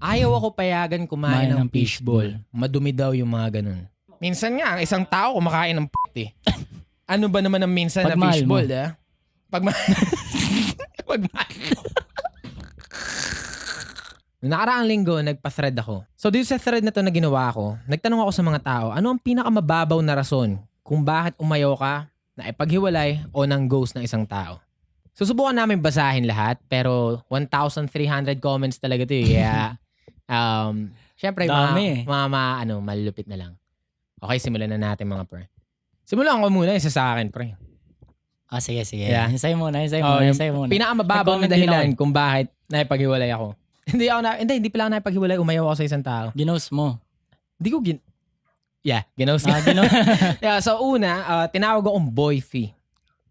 Ayaw ako payagan kumain ng fishball. Madumi daw yung mga ganun. Minsan nga, ang isang tao kumakain ng eh. Ano ba naman ang minsan na Pagmahal fishball, mo. da? Pagmahal. Nakaraang linggo, nagpa-thread ako. So, dito sa thread na to na ginawa ko, nagtanong ako sa mga tao, ano ang pinakamababaw na rason kung bakit umayaw ka na ipaghiwalay o nang ghost ng isang tao? Susubukan namin basahin lahat, pero 1,300 comments talaga to eh. Kaya, syempre, Dami. malulupit na lang. Okay, simulan na natin mga pre. Simulan ko muna isa sa akin, pre. Sige. Yeah. Sa'yo muna. Yung pinakamababaw na Nag-comment din dahilan ako kung bakit naipaghiwalay ako. Hindi pala ako naipaghiwalay, umayaw ako sa isang tao. Ginost mo. Hindi ko ginost. Yeah, so una, tinawag akong boyfie.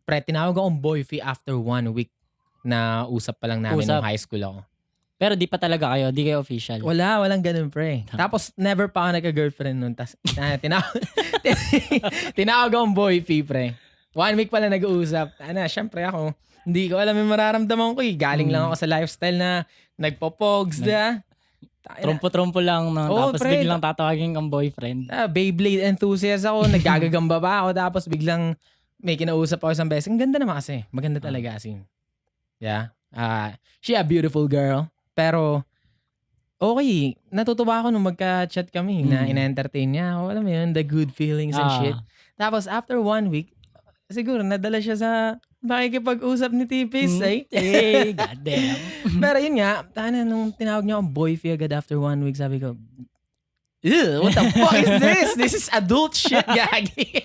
Pre, tinawag akong boyfie after 1 week na usap pa lang namin nung high school ako. Pero di pa talaga kayo. Di kayo official. Walang ganun, pre. Tapos, never pa ako nagka-girlfriend nun. Tapos, tinawag akong boyfie, pre. 1 week pala nag-uusap. Syempre ako, hindi ko alam yung mararamdaman ko eh. Galing lang ako sa lifestyle na nagpo-pogs, Trumpo-trumpo lang. No? Tapos pre, biglang tatawagin kang boyfriend. Beyblade enthusiast ako. Naggagagamba pa ako. Tapos biglang may kinausap ako isang beses. Ang ganda naman kasi. Maganda talaga kasi. Yeah. She a beautiful girl. Pero, okay. Natutuwa ako nung magka-chat kami na ina-entertain niya ako. Alam mo yun, the good feelings and shit. Tapos after 1 week, siguro nadala siya sa makikipag-usap ni Tipis. Goddamn. Pero yun nga, nung tinawag niya akong boyfie agad after 1 week, sabi ko, ew, what the fuck is this? This is adult shit, gagi.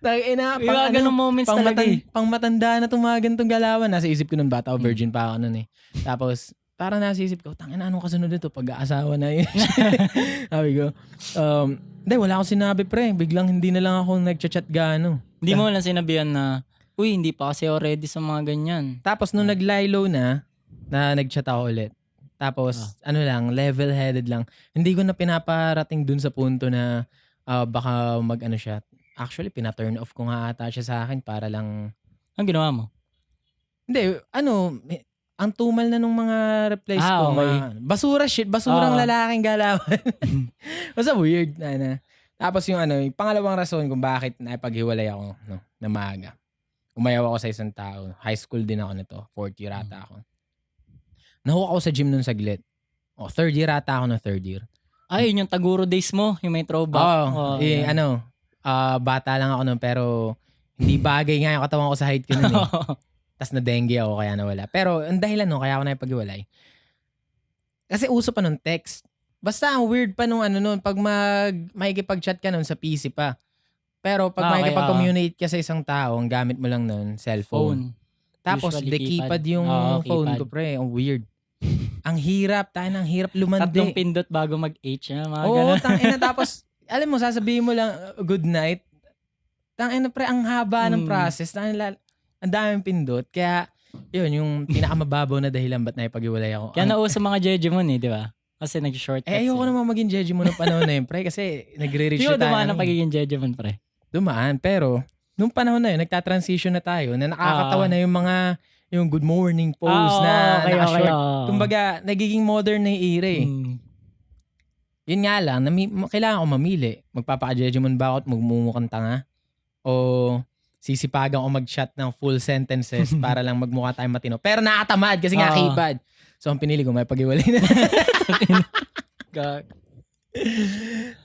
Ganong moments talaga eh. Pang matanda na itong mga ganitong galawan. Nasa isip ko nun, bata o virgin pa ako nun eh. Tapos, parang nasa isip ko, tangina, anong kasunod nito? Pag-aasawa na yun. Sabi ko, hindi, wala akong sinabi, pre. Biglang hindi na lang ako nag-chat gano. Hindi mo lang sinabihan na, uy, hindi pa kasi ako ready sa mga ganyan. Tapos, nung nag-lie-low na nag-chat ako ulit. Tapos, level-headed lang. Hindi ko na pinaparating dun sa punto na baka mag-ano siya. Actually, pina-turn off ko nga ata siya sa akin para lang... Ang ginawa mo? Hindi, ang tumal na nung mga replies ko. Okay. Basura shit, basurang lalaking galawan. Basta weird. Tapos yung yung pangalawang rason kung bakit naipaghiwalay ako na maaga. Umayaw ako sa isang tao. High school din ako nito. 4th year ata ako. Nahuwa ako sa gym nun saglit. 3rd year ata ako na 3rd year. Ay, yun yung Taguro days mo. Yung may throwback. Bata lang ako nun pero hindi bagay nga yung katawan ko sa height ko nun eh. Tapos na-dengue ako kaya nawala. Pero ang dahilan nun, kaya ako naipaghiwalay. Kasi uso pa nun text. Basta ang weird pa nung pag makikipag-chat ka nun sa PC pa. Pero pag makikipag-communicate ka sa isang tao, ang gamit mo lang nun, cellphone. Tapos keypad yung phone ko, pre. Ang weird. Ang hirap, ang hirap lumandi. 3 pindot bago mag-H. Tapos, alam mo, sasabihin mo lang, good night. Pre, ang haba ng process. Ang daming pindot. Kaya, yun, yung pinakamababaw na dahilan ba't naipag-iwalay ako. Kaya nauso mga Jejimon di ba? Kasi nag-shortcuts. Ayoko naman maging Jejimon ng panahon na yun, pre. Kasi nagre-reach na tayo. Dumaan ang pagiging Jejimon, pre. Dumaan, pero nung panahon na yun, nagta-transition na tayo, na nakakatawa na yung good morning post na naka-short. Kumbaga, nagiging modern na yung era eh. Yun nga lang, kailangan ko mamili. Magpapaka-Jejimon ba ako at magmumukhang tanga? O sisipagan ko mag-chat ng full sentences para lang magmukha tayong matino. Pero nakatamad kasi nga keypad. So, ang pinili ko, may pag-iwalay na.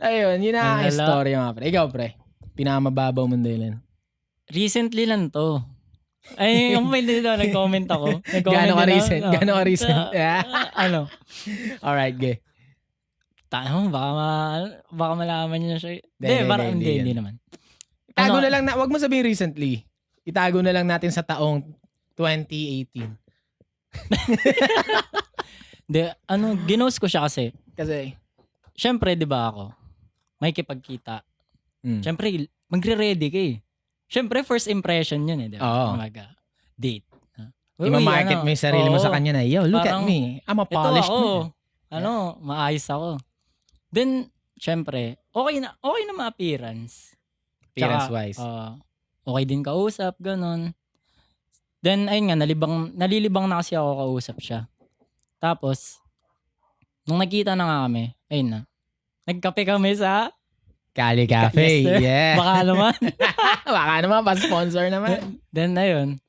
Ayun, yun na ang story mga pre. Ikaw, pre. Pinakamababaw mong dahilan. Recently lang to. Ay, yung may dito, nag-comment ako. Gano'n ka recent? Gano'n ka recent? Alright, gay. Baka malaman niya siya. Hindi naman. Itago na lang, wag mo sabihin recently. Itago na lang natin sa taong 2018. Ginost ko siya kasi. Kasi, syempre, di ba ako, may kipagkita. Syempre, magre-ready ka eh. Syempre, first impression yun eh. Di ba? Date. Ima-market mo yung sarili mo sa kanya na, yo, look at me. I'm a polished man. Maayos ako. Then, syempre, okay na ma-appearance. Appearance-wise. Okay din kausap, ganun. Then, ayun nga, nalilibang na kasi ako kausap siya. Tapos, Nung nagkita na nga kami, ayun na. Nagkape kami sa Cali Cafe. Yes, sir. Yeah. Baka naman. Baka naman, pa-sponsor naman. Then, ayun.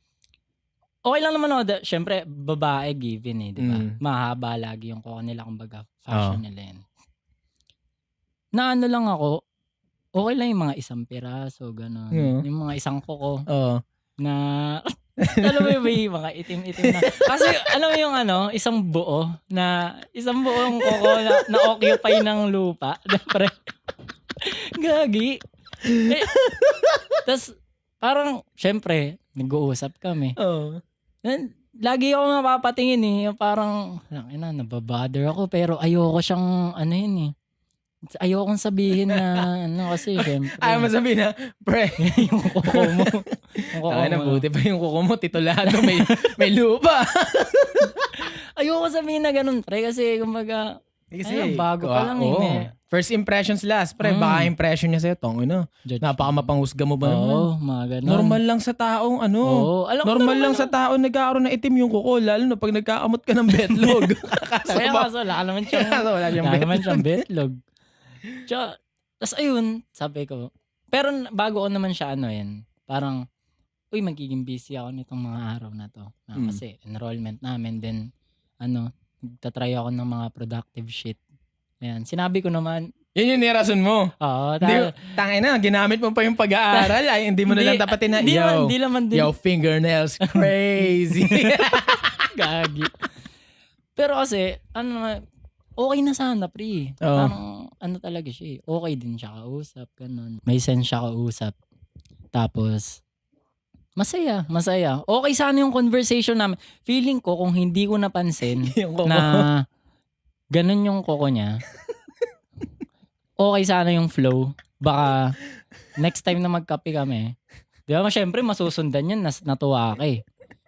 Okay lang naman ako. Siyempre, babae given di ba? Mahaba lagi yung kuko nila, kumbaga, fashion nila yun. Na ano lang ako, okay lang yung mga isang piraso, gano'n. Yung mga isang kuko. Na, alam mo yung mga itim-itim na. Kasi, alam mo yung isang buong kuko na occupy ng lupa. Dapre. Gagi. Tapos, parang, syempre, nag-uusap kami. Lagi ako napapatingin parang, nababother ako, pero ayoko siyang, ayokong sabihin na, kasi, syempre. Ayaw mo sabihin na, pre, yung kuko mo. Buti pa yung kuko mo, titulado, may lupa. Ayoko sabihin na ganun, pre, kasi, kumbaga, bago pa lang First impressions last, pre. Baka impression niya sa'yo, napaka mapanghusga mo ba naman? Mga ganun. Normal lang sa taong normal lang sa taong nagkakaroon ng itim yung kuko, lalo na pag nagkakamot ka ng betlog. Kaso wala naman siyang betlog. Tapos ayun, sabi ko. Pero bago ko naman siya parang, magiging busy ako nitong mga araw na to. Kasi enrollment namin, then, tatry ako ng mga productive shit. Ayan, sinabi ko naman. Yun yung nirason mo? Oo. Tangina, ginamit mo pa yung pag-aaral. Hindi mo na lang tapatin na, Hindi naman din. Yo, fingernails, crazy. Gagi. Pero kasi, okay na sana, pre. Parang, talaga siya. Okay din siya kausap, ganun. May sense siya kausap. Tapos, masaya. Okay sana yung conversation namin. Feeling ko, kung hindi ko napansin na ganun yung kuko niya, okay sana yung flow. Baka next time na magkape kami, di ba, syempre masusundan yan, natuwa ka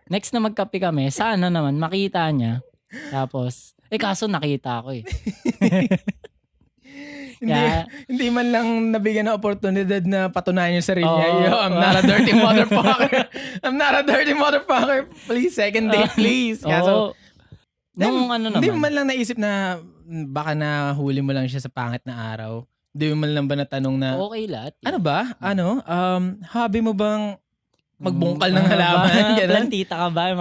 Next na magkape kami, sana naman makita niya. Tapos, kaso nakita ko Hindi man lang nabigyan ng oportunidad na patunayan yung sarili niya. Yo, I'm not a dirty motherfucker. I'm not a dirty motherfucker. Please, second date, please. Kaso, hindi mo man lang naisip na baka nahuli mo lang siya sa pangit na araw. Hindi mo man lang ba natanong na, okay lahat. Ano ba? Hobby mo bang magbungkal ng halaman? Plantita ka ba?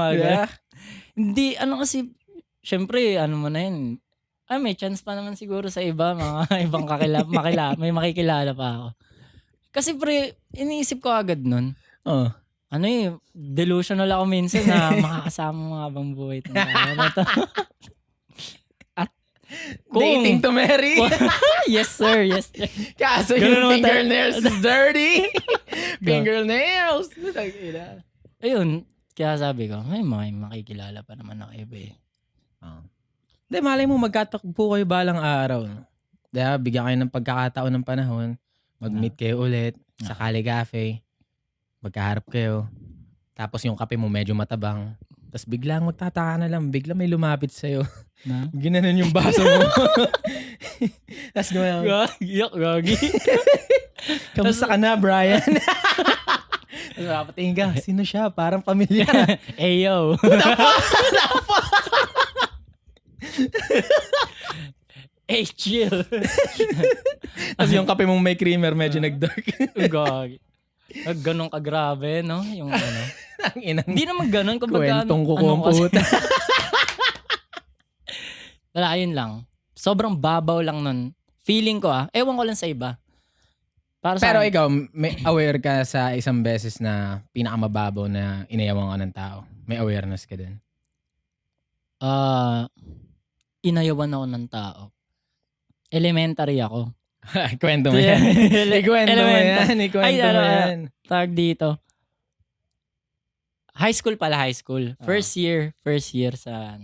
Hindi, kasi, syempre, mo na yun. May chance pa naman siguro sa iba, mga ibang may makikilala pa ako. Kasi pre, iniisip ko agad nun. Delusional ako minsan na makakasama mga habang buhay. At dating to marry? Yes sir. Kaso yung fingernails is dirty. Fingernails. Ayun, kaya sabi ko, may makikilala pa naman ako iba Hindi, malay mo magkatakbo kayo balang araw. Diba, bigyan kayo ng pagkakataon ng panahon. Mag-meet kayo ulit sa Cali Cafe. Magkaharap kayo. Tapos yung kape mo medyo matabang. Tapos biglang magtataka na lang. Bigla may lumapit sa'yo. Ginanon yung baso mo. Tapos gawin. Gagi. Kamusta ka na, Brian? Tapos mapatingin ka. Sino siya? Parang pamilyar. Yo. Chill. Tapos yung kape mong may creamer medyo nag-dark. Gagi. Ganun ka grabe, no? Yung Hindi naman ganun. Kwentong kukumputa. Wala, yun lang. Sobrang babaw lang nun. Feeling ko ewan ko lang sa iba. Pero ikaw, may aware ka sa isang beses na pinakamababaw na inayawan ka ng tao? May awareness ka din? Inayawan ako ng tao. Elementary ako. Kwento mo yan. Ikwento mo yan. Tag dito. High school. First year sa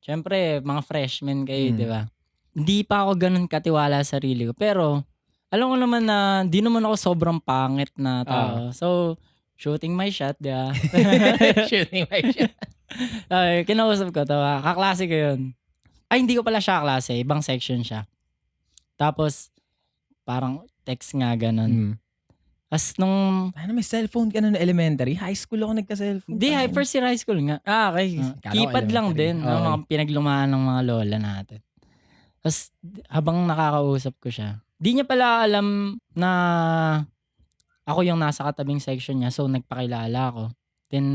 syempre, mga freshmen kayo, di ba? Hindi pa ako ganun katiwala sa sarili ko. Pero, alam ko naman na di naman ako sobrang pangit na tao. So, shooting my shot, di ba? Shooting my shot. Kinausap ko, kaklase ko yun. Ay, hindi ko pala siya klase. Ibang section siya. Tapos, parang text nga ganun. As nung, Ano, may cellphone ka na na elementary? High school ako nagka-cellphone. di, first year high school nga. Okay. Kala ko Keypad lang elementary. din. Mga pinaglumaan ng mga lola natin. Tapos habang nakakausap ko siya, di niya pala alam na ako yung nasa katabing section niya. So nagpakilala ako. Then,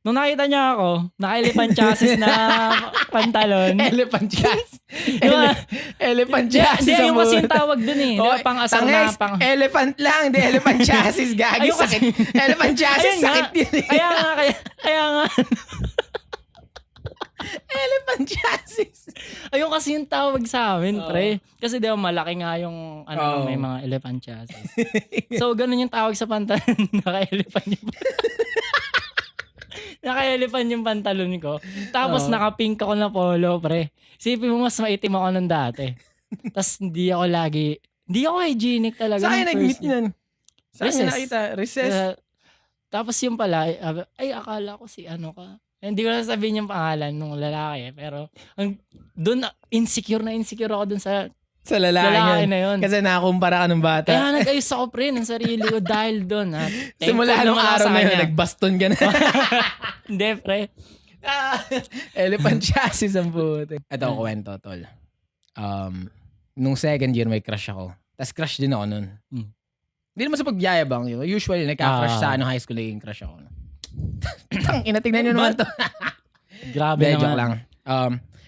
nung nakita niya ako, naka-elephant chassis na pantalon. Elephant chassis. Diba? Elephant chassis. Hindi, yung kasi yung tawag dun eh. Diba, pang-asar na, elephant lang, di elephant chassis. Gagi, Ayun kasi- sakit. Elephant chassis, Ayun nga. sakit yun. Kaya nga. Elephant chassis. Ayun kasi yung tawag sa amin, Oo. pre. Kasi di ba malaki nga yung Oo. may mga elephant chassis. So, ganun yung tawag sa pantalon. Naka-elephant yung Naka-elephant yung pantalon ko. Tapos Oo. naka-pink ako na polo, pre. Sipin mo mas maitim ako nung dati. Tapos hindi ako hygienic talaga. Saan kayo nung nag-meet first year. nun? Saan Recess. kayo nakita? Recess? Tapos yung pala, ay akala ko si ano ka. Hindi ko na sabihin yung pangalan nung lalaki. Pero doon insecure ako dun sa Sa lalaki lalaki yun. na yun. Kasi nakakumpara ka ng bata. Kaya nag-ayos ako pre ng sarili ko dahil doon. Simula nung araw na yun, nagbaston ka na. Hindi pre. Elephant chassis ang puti. Ito, kwento, tol. Nung second year, may crush ako. Tapos crush din ako nun. Hindi naman sa pagyayabang yun. Usually, nagka-crush sa high school, naging crush ako. Tangina, tingnan nyo naman to. Grabe Joke naman. lang.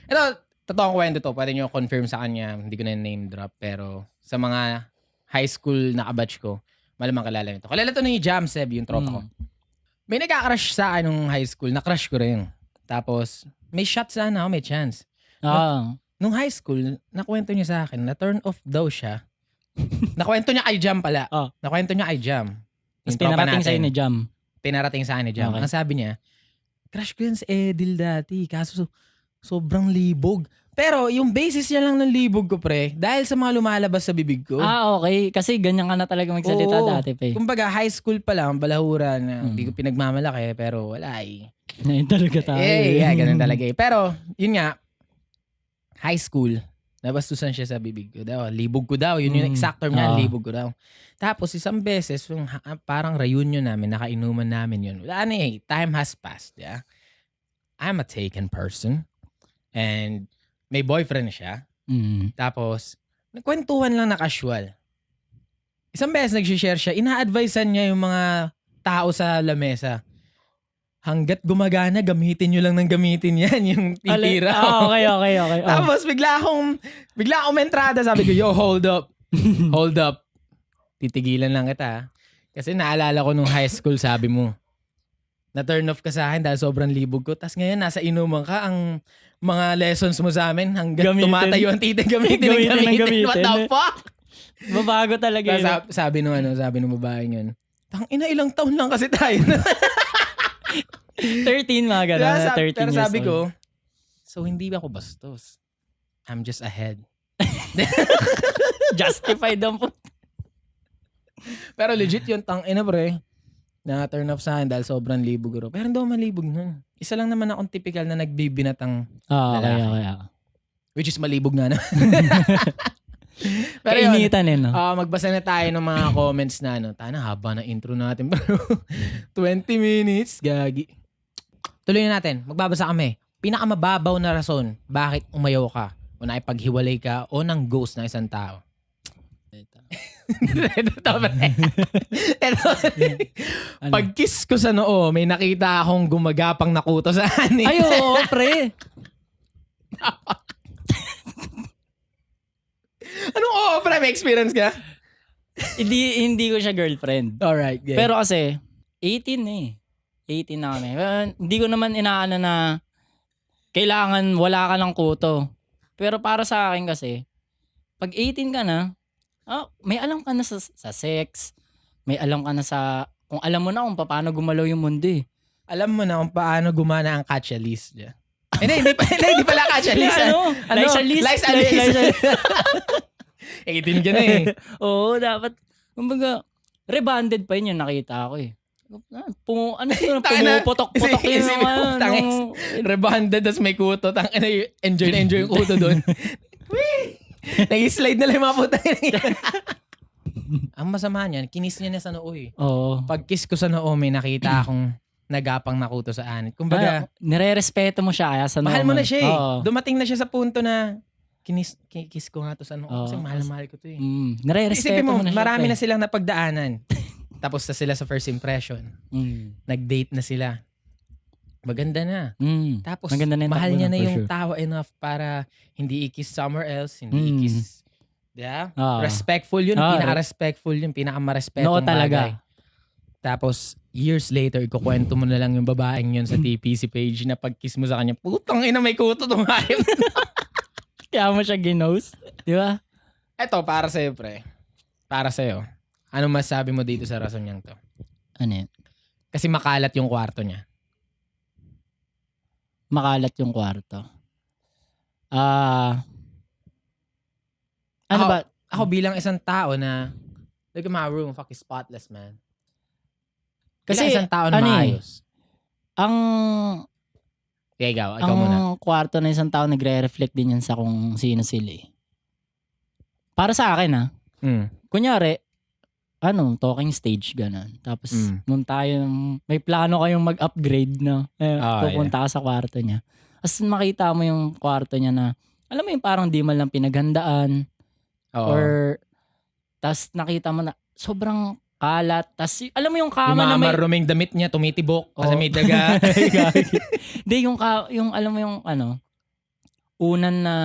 Ito, totoong kwento to. Pwede nyo confirm sa kanya. Hindi ko na name drop. Pero sa mga high school na kabatch ko, malamang kalala nito. Kalala to ni Jam Seb, yung tropa ko. May nagka-crush sa akin nung high school. Na-crush ko rin. Tapos, may shot sana ako, may chance. Nung high school, nakwento niya sa akin, na-turn off daw siya. Nakwento niya kay Jam pala. Nakwento niya kay Jam. Tapos pinarating sa'yo ni Jam. Pinarating sa akin ni Jam. Okay. Ang sabi niya, crush ko yun sa Edil dati. Kaso sobrang libog. Pero yung basis niya lang ng libog ko, pre, dahil sa mga lumalabas sa bibig ko. Okay. Kasi ganyan ka na talaga magsalita Oo. dati, pe. Kumbaga, high school pa lang, balahura na hindi ko pinagmamalaki, pero wala eh. Ngayon talaga tayo. Ganun talaga eh. Pero, yun nga, high school, nabastusan siya sa bibig ko daw. Libog ko daw. Yun yung exact term niya, libog ko daw. Tapos, isang beses, yung parang reunion namin, nakainuman namin yun. Wala na eh. Time has passed, yeah? I'm a taken person. And, may boyfriend siya. Tapos, nagkwentuhan lang na casual. Isang beses nag-share siya, ina-advisean niya yung mga tao sa lamesa. Hanggat gumagana, gamitin nyo lang ng gamitin yan, yung titira. Okay. Tapos bigla akong mentrada, sabi ko, yo, hold up. Hold up. Titigilan lang kita. Kasi naalala ko nung high school, sabi mo, na-turn off ka sa akin dahil sobrang libog ko. Tapos ngayon, nasa inuman ka, ang mga lessons mo sa amin, hanggat tumatayo ang tita, gamitin. What the fuck? Babago talaga yun. Sabi nung babaeng yun, tangina, ilang taon lang kasi tayo. 13 mga gano'n. 13 pero years sabi old. ko, so hindi ba ako bastos? I'm just ahead. Justified ang po. Pero legit yun, tangina pre. Na-turn off sa akin dahil sobrang libog ko. Pero hindi ako malibog nun. Isa lang naman akong typical na nagbibinatang lalaki. Okay. Which is malibog nga na. Pero Kainitan no? Magbasa na tayo ng mga comments na Tana, haba na intro natin bro. 20 minutes, gagi. Tuloy na natin. Magbabasa kami. Pinakamababaw na rason bakit umayaw ka o nakipaghiwalay ka o ng ghost ng isang tao. Pag-kiss ko sa noo, may nakita akong gumagapang na kuto sa ani. Ay, oo, pre. Anong oo, pre? May experience ka? Hindi ko siya girlfriend. Alright, yeah. Pero kasi, 18 eh. 18 na kami. Hindi ko naman inaano na kailangan wala ka ng kuto. Pero para sa akin kasi, pag 18 ka na, may alam ka na sa sex, may alam ka na kung alam mo na kung paano gumalaw yung mundo eh. Alam mo na kung paano gumana ang catch a list. Yeah. Hindi pala catch a list. Lies a list. 18 ka na eh. Oo, dapat. Kumbaga, rebonded pa yun yung nakita ko eh. Pumuputok-putok yung rebonded, tas may kuto. Enjoy yung kuto doon. Nag-slide na lang yung mga puta. Ang masama niyan, kinis niya na sa noo eh. Oo. Pag kiss ko sa noo, may nakita akong nagapang nakuto sa anit. Kumbaga, nire-respeto mo siya kaya sa mahal mo na siya eh. Oo. Dumating na siya sa punto na kiss ko nga to sa noo kasi Oo. mahal na mahal ko to eh. Nire-respeto Isipin mo, mo na siya. marami na silang napagdaanan. Tapos na sila sa first impression. Nag-date na sila. Maganda na. Tapos, Maganda na yung mahal takbo niya na, na for yung sure. tao enough para hindi i-kiss somewhere else, hindi i-kiss. Yeah? Oo. Respectful yun. Oo. Pinaka-respectful yun. Pinaka-marespetong No bagay. talaga. Tapos, years later, ikukwento mo na lang yung babaeng yun sa TPC page na pag-kiss mo sa kanya, putang ina, may kuto tong hayop. Kaya mo siya ginost. Di ba? Eto, para sa'yo, pre. Para sa'yo. Anong masabi mo dito sa rason niyang to? Ano yun? Kasi makalat yung kwarto niya. Makalat yung kwarto. Ano Ako- ba? Ako bilang isang tao na, look at my room, fucking spotless, man. Kasi, Bilang isang tao na ano eh, maayos. Ang Yeah, ikaw muna. kwarto na isang tao nagre-reflect din yan sa kung sino sila eh. Para sa akin kunyari, talking stage ganun. Tapos, nung tayo, may plano kayong mag-upgrade na, pupunta ka sa kwarto niya. Tapos makita mo yung kwarto niya na, alam mo yung parang di man lang pinaghandaan, Oo. or, tas nakita mo na, sobrang kalat. Tas, alam mo yung Yung kama na mga may, maruming damit niya, tumitibok kasi Oo. may daga. Hindi, yung alam mo yung unan na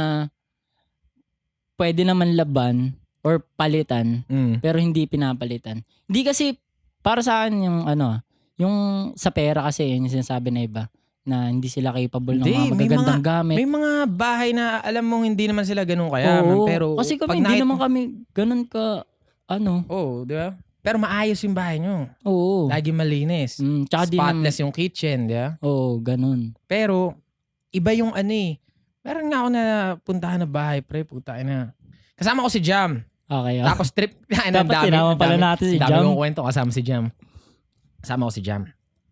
pwede naman laban or palitan, pero hindi pinapalitan. Hindi kasi, para sa akin yung yung sa pera kasi, yung sinasabi na iba, na hindi sila capable ng Hindi, mga magagandang gamit. May mga bahay na alam mong hindi naman sila ganun kayaman. Oo, Pero kasi pag kami, hindi naman kami ganun ka, Oo, di ba? Pero maayos yung bahay nyo. Oo. Lagi malinis. Tsaka di naman, Spotless yung kitchen, di ba? oo, ganun. Pero, iba yung meron nga ako na puntahan na bahay, pre, puta na. Kasama ko si Jam. Okay. Tapos trip, Dapat sinama pala natin si dami Jam. kong kwento kasama si Jam. Kasama ko si Jam.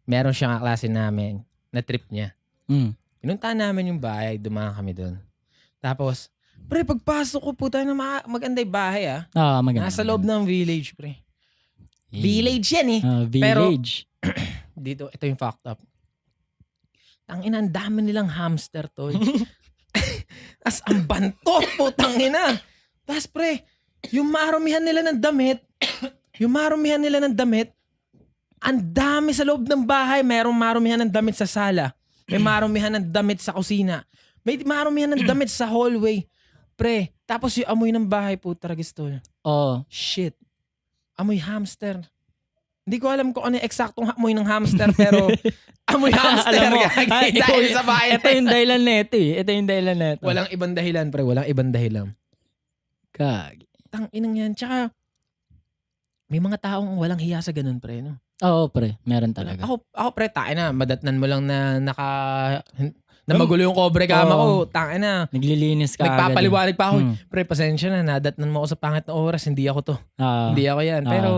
Meron siyang klase namin na trip niya. Pinuntahan namin yung bahay, dumaan kami doon. Tapos, pre, pagpasok ko, puta na maganda yung bahay Maganda. Nasa loob ng village, pre. Village yan eh. Village. Dito, ito yung fucked up. Tangina, ang dami nilang hamster, tol. As ang banto, putang ina. Tapos pre, yung marumihan nila ng damit, ang dami sa loob ng bahay. Mayroong marumihan ng damit sa sala. May marumihan ng damit sa kusina. May marumihan ng damit sa hallway. Pre, tapos yung amoy ng bahay, puta ragis, tol. Oo. Shit. Amoy hamster. Hindi ko alam kung ano yung eksaktong amoy ng hamster, pero amoy hamster. Alam mo, Dahil sa bahay. ito yung dahilan neto eh. Ito yung dahilan neto. Walang ibang dahilan, pre. Walang ibang dahilan. Kag. Inang yan. Tsaka, may mga taong walang hiya sa ganun, pre, no? Oo, pre. Meron talaga. Ako pre, na, madatnan mo lang na na magulo yung cobre kama ko. Na, Naglilinis ka agad. nagpapaliwanag pa ako. Pre, pasensya na, nadatnan mo ako sa pangit na oras. Hindi ako to. Hindi ako yan. Pero,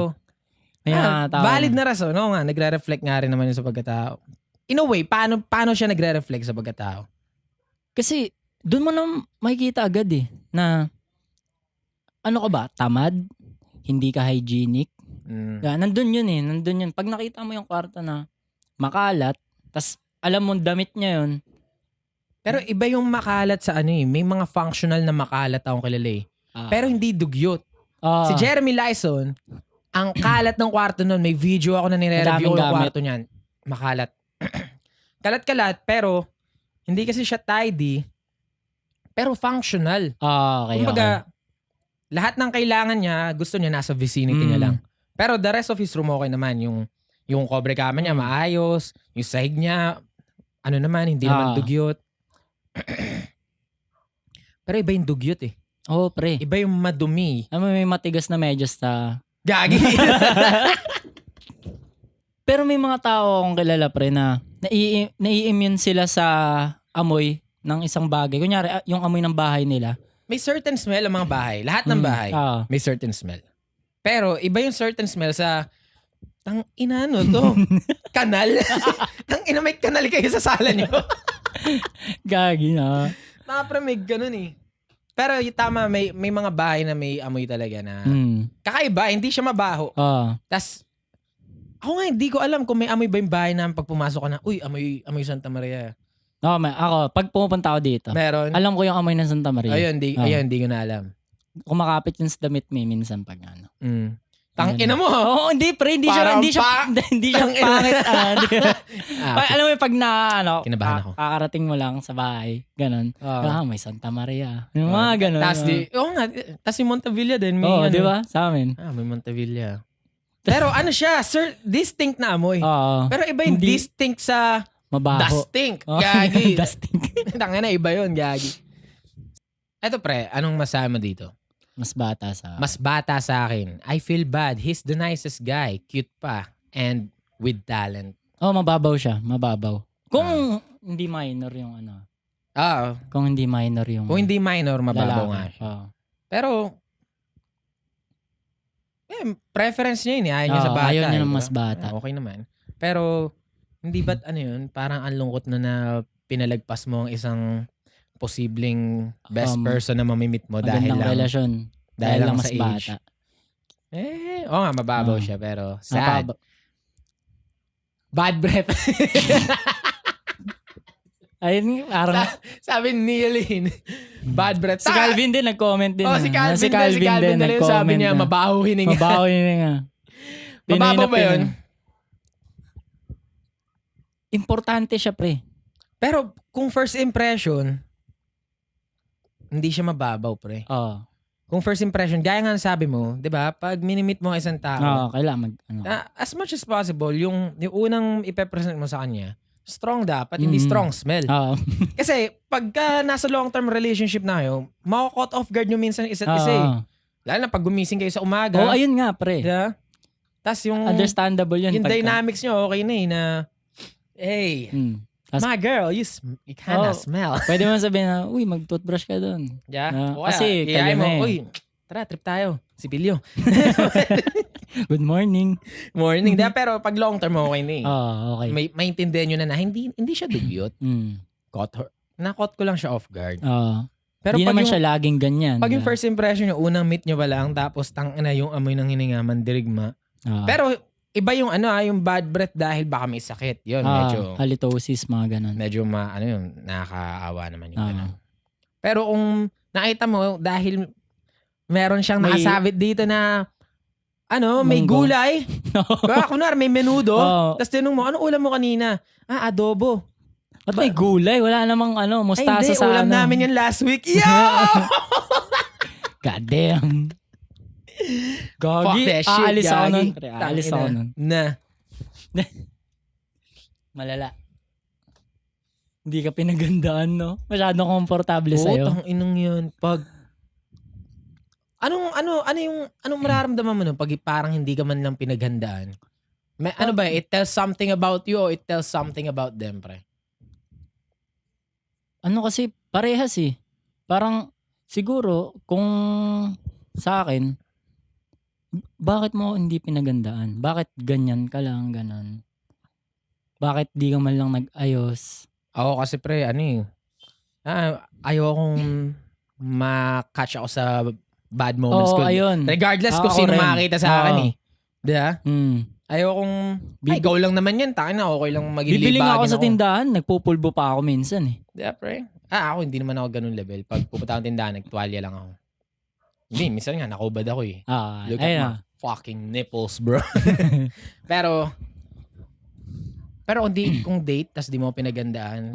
may mga tao. valid na rason. No, nga, nagre-reflect nga rin naman yun sa pagkatao. In a way, paano siya nagre-reflect sa pagkatao? Kasi, doon mo na makikita agad eh, na, ano ka ba, tamad? Hindi ka hygienic? Nandun yun eh, nandun yun. Pag nakita mo yung kwarto na makalat, tas alam mo damit niya yun. Pero iba yung makalat sa may mga functional na makalat akong kilala eh. Pero hindi dugyot. Si Jeremy Lyson, ang kalat ng kwarto nun, may video ako na nire-review Madaming yung kwarto niyan. Makalat. Kalat-kalat, pero hindi kasi siya tidy, pero functional. Okay, Kumbaga, lahat ng kailangan niya, gusto niya nasa vicinity niya lang. Pero the rest of his room okay naman. Yung cobre kama niya maayos, yung sahig niya, hindi naman dugyot. Pero iba yung dugyot eh. Oo, pre. Iba yung madumi. May matigas na medyas na. Gagi. Pero may mga tao akong kilala, pre, na nai-immune sila sa amoy ng isang bagay. Kunyari, yung amoy ng bahay nila. May certain smell ang mga bahay. Lahat ng bahay, may certain smell. Pero iba yung certain smell sa to? Kanal? May kanal kayo sa sala niyo. Gagi na. Pre, may ganun eh. Pero tama, may mga bahay na may amoy talaga na kakaiba, hindi siya mabaho. Tas, ako nga, hindi ko alam kung may amoy ba yung bahay na pag pumasok ka na, uy, amoy Santa Maria. Ako, pag pumunta ako dito, Meron. alam ko yung amoy ng Santa Maria. Ayun, hindi ko na alam. Kumakapit yung sa damit may minsan pag ano. Tangina mo. Oo, hindi pre, hindi siya pangit. Alam mo yung pag Kinabahan ako. kakarating mo lang sa bahay, ganun. May Santa Maria. Yung mga ganun. Tas yung Montevilla din. Di ba? Sa amin. May Montevilla. Pero ano siya, sir, distinct na amoy. Pero iba yung distinct sa mabaho. Dustink. Gagi. Dustink. Tangina, iba yun, gagi. Eto pre, anong masama dito? Mas bata sa akin. I feel bad. He's the nicest guy. Cute pa. And with talent. Mababaw siya. Mababaw. Kung hindi minor yung ano. Kung hindi minor yung mababaw nga siya. Pero, preference niya yun. Ayaw niya sa bata. Ayaw niya ng mas bata. Okay naman. Pero, hindi ba't parang ang lungkot na pinalagpas mo ang isang posibleng best person na mamimit mo dahil lang relasyon. Dahil lang mas sa bata. Mababaw siya pero sad. Bad breath. Ayun, sabi ni Neilin, bad breath. Si Calvin din nag-comment din. Si Calvin din sabi niya, mabaho hininga. Mabaho ba yun? Importante siya, pre. Pero kung first impression, hindi siya mababaw, pre. Kung first impression, gaya nga sabi mo, 'di ba? Pag minimit mo ang isang tao, kailangan as much as possible, yung unang ipe-present mo sa kanya, strong dapat, hindi strong smell. Kasi pagka nasa long-term relationship na kayo, mako-caught off guard nyo minsan isa't isa. Lalo na pag gumising kayo sa umaga. Ayun nga, pre. Yeah? Tas yung understandable yun. Yung dynamics nyo, okay na na, hey, my girl, you kinda smell. Pwede mo sabihin na, uy, mag-toothbrush ka doon. Yeah. Kasi, kaya mo, uy, tara, trip tayo. Si Pilyo. Good morning. Morning. Pero pag long term, okay na okay. Maintindihan nyo na hindi siya dugyot. Na-caught ko lang siya off guard. Pero hindi naman siya laging ganyan. Pag yung first impression nyo, unang meet nyo pa lang, tapos yung amoy ng hininga, mandirigma. Pero, iba yung yung bad breath dahil baka may sakit. Yun, medyo halitosis, mga ganun. Medyo nakakaawa naman yung ganun. Pero kung nakita mo dahil meron siyang nakasabit dito na may gulay. Kunwari may menudo. Tapos tinanong mo, anong ulam mo kanina? Adobo. At may gulay, wala namang mustasa sa ulam namin yan last week. Yo! God damn. Gagi, aalis ako nun. Aalis ako nun. Malala. Hindi ka pinagandaan, no? Masyadong komportable sa'yo. Tang inong yun. Pag, anong mararamdaman mo nun pag parang hindi ka man lang pinaghandaan? It tells something about you or it tells something about them, pre? Kasi, parehas eh. Parang, siguro, kung sa akin, bakit mo hindi pinagandaan? Bakit ganyan ka lang, ganon? Bakit di ka man lang nag-ayos? Ako kasi pre, ayaw akong ma-catch ako sa bad moments ko. Ayun. Regardless kung sino makakita sa akin eh. Diba? Ayaw kong, ikaw lang naman yan, okay lang maging libagin ako. Bibiling ako sa tindahan, nagpupulbo pa ako minsan eh. Diba pre? Ako hindi naman ako ganun level. Pag pupunta akong tindahan, nagtuwalya lang ako. Hindi, minsan nga, nakubad ako eh. Look at my fucking nipples, bro. pero kung date, tas di mo pinagandaan.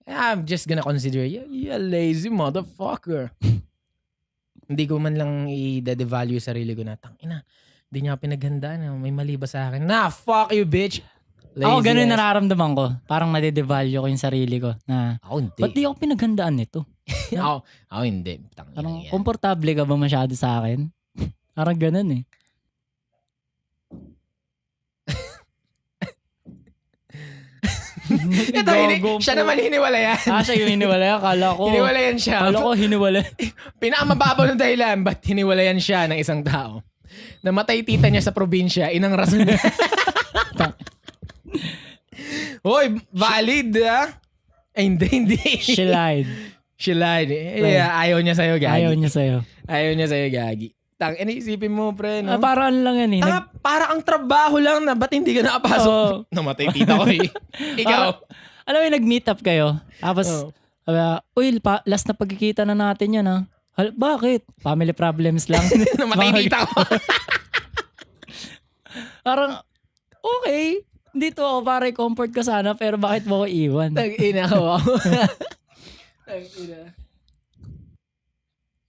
I'm just gonna consider, you a lazy motherfucker. Hindi ko man lang i-devalue sarili ko na, tangina, hindi niya pinagandaan. May mali ba sa akin? Fuck you, bitch. Ako ganun nararamdaman ko. Parang nade-devalue ko yung sarili ko. Ako hindi. Ba't di ako pinaghandaan nito? Ako hindi. Parang komportable ka ba masyado sa akin? Parang ganun eh. Ito, siya naman hiniwalayan. Siya yung hiniwalayan. Kala ko. Hiniwalayan siya. Kala ko hiniwalayan. Pinakamababaw ng dahilan, ba't hiniwalayan siya ng isang tao? Namatay tita niya sa probinsya, inang rason niya. Hoy, valid ah. Hindi. She lied. She lied. Ayaw niya sa'yo, gagi. Ayaw niya sa'yo. Ayaw niya sa'yo, gagi. Inisipin mo, pre, no? Parang ano lang yan eh. Para ang trabaho lang na, ba't hindi ka nakapasok? Oo. Namatay tita ko eh. Ikaw. Alam mo, nag-meet up kayo. Tapos, uy, last na pagkikita na natin yan ha. Bakit? Family problems lang. Namatay tita ko. Parang, okay. Dito ako para i-comfort ka sana, pero bakit mo ko iwan? Tag-ina ko. Tag-ina.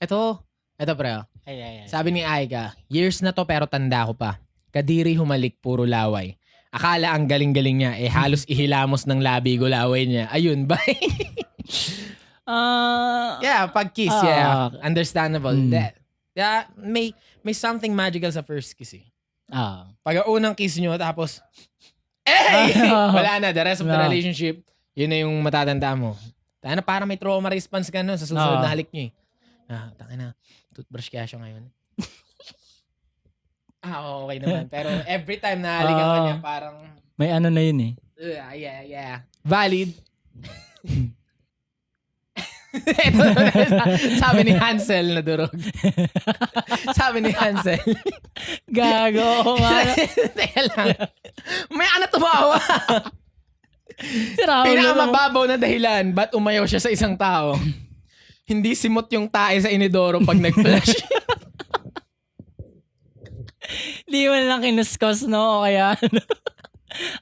Ito pre. Ay. Sabi ni Aika, years na to pero tanda ko pa. Kadiri humalik, puro laway. Akala ang galing-galing niya, halos ihilamos ng labi gulaway niya. Ayun ba? Yeah, pag-kiss, yeah. Understandable. Yeah, may something magical sa first kiss eh. Pag unang kiss nyo, tapos, wala na, the rest of the relationship, yun na yung matatanda mo. Parang may trauma response ka nun sa susunod na halik nyo eh. Tangina, toothbrush kaya siya ngayon. Okay naman. Pero every time na halikan ka niya, parang... May ano na yun eh. Yeah. Valid. Sabi ni Hansel na durog. Sabi ni Hansel. Gago. Teka lang. May tumawa. Pinakamababaw na dahilan ba't umayaw siya sa isang tao. Hindi simot yung tae sa inidoro pag nag-flash. Di mo lang kinuskos, no? O kaya,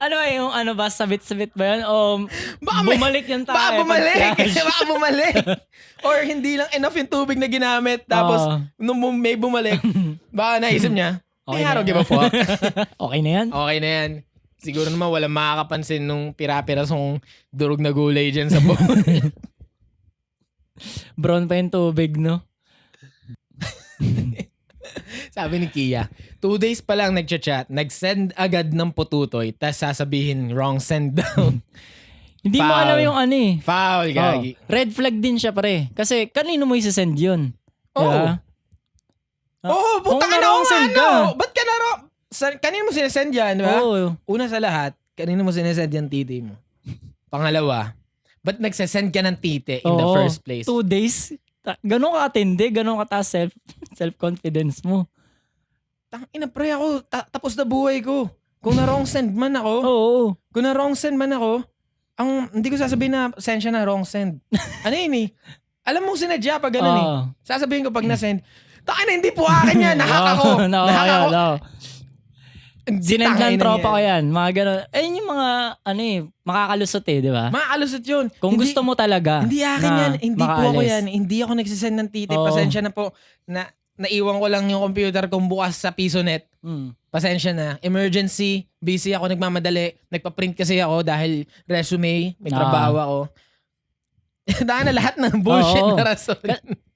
ano ba yung sabit-sabit ba yan? O bumalik yung tae. Baka bumalik. Or hindi lang enough yung tubig na ginamit. Tapos, nung may bumalik, baka naisip niya, I don't give a fuck. Okay na yan? Okay na yan. Siguro naman walang makakapansin nung pira-pirasong durog na gulay dyan sa bowl. Brown pa yung tubig, no? Sabi ni Kia, 2 days pa lang nagchat-chat, nag-send agad ng pututoy, tas sasabihin wrong send daw. Hindi mo alam yung ano eh. Foul, gagi. Red flag din siya, pre. Kasi kanino mo i-send yun? Diba? Puta ka na wrong send ka. Ba't ka na wrong? Kanino mo sinesend yan, diba? Una sa lahat, kanino mo sinesend yan titi mo? Pangalawa, ba't nagsesend ka ng tite in the first place? 2 days? Ganon ka atindi, ganon ka self-confidence mo. Tangina pre ako, tapos na buhay ko. Kung na wrong send man ako, hindi ko sasabihin na send siya na wrong send. Ano yun eh? Alam mo sinadya pag gano'n eh. Sasabihin ko pag na-send, hindi po akin yan, nahak ako. Sinend lang tropa ko yan. Mga gano'n. Ayun yung mga, makakalusot eh, di ba? Makakalusot yun. Kung gusto mo talaga. Hindi akin yan. Hindi po ako yan. Hindi ako nagsisend ng titi. Pasensya na po. Naiwan ko lang yung computer kong bukas sa PisoNet. Pasensya na. Emergency. Busy ako, nagmamadali. Nagpa-print kasi ako dahil resume. May trabaho ako. Dahil na lahat ng bullshit na rason.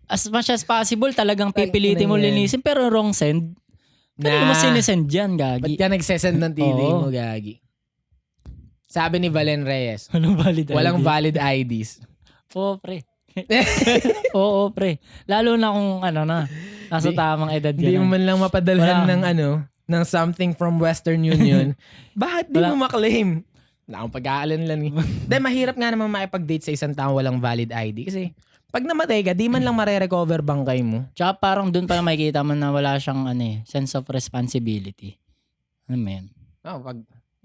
As much as possible, talagang pipilitin mo linisin. Pero wrong send. Kanino mo sinesend yan, gagi? Ba't ka nagsesend ng titi mo, gagi? Sabi ni Valen Reyes, walang valid IDs. Pre. Oo, pre. Lalo na kung nasa tamang edad yan. Hindi mo man lang mapadalhan ng something from Western Union. Bakit di mo maklaim? Wala akong pag-aalanlan. Dahil mahirap nga naman makipag-date sa isang tao walang valid ID. Kasi pag namatay ka, di man lang mare-recover bangkay mo. Tsaka parang dun pa makikita mo na wala siyang sense of responsibility. Ano man?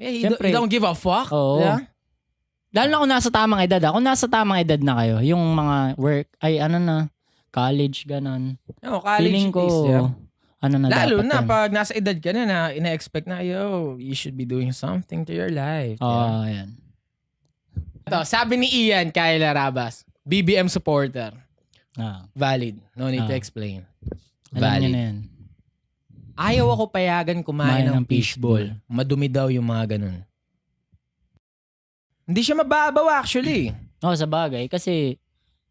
He don't give a fuck. Oo. Yeah? Lalo na kung nasa tamang edad. Kung nasa tamang edad na kayo, yung mga work, college, ganon. College feeling ko, lalo dapat na yan. pag nasa edad ka na ina-expect na, you should be doing something to your life. Yan. Ito, sabi ni Ian Kayla Rabas, BBM supporter. Valid. No need to explain. Alam niya na yan. Ayaw ako payagan kumain ng fishball. Madumi daw yung mga ganun. Hindi siya mababaw actually. Sa bagay. Kasi,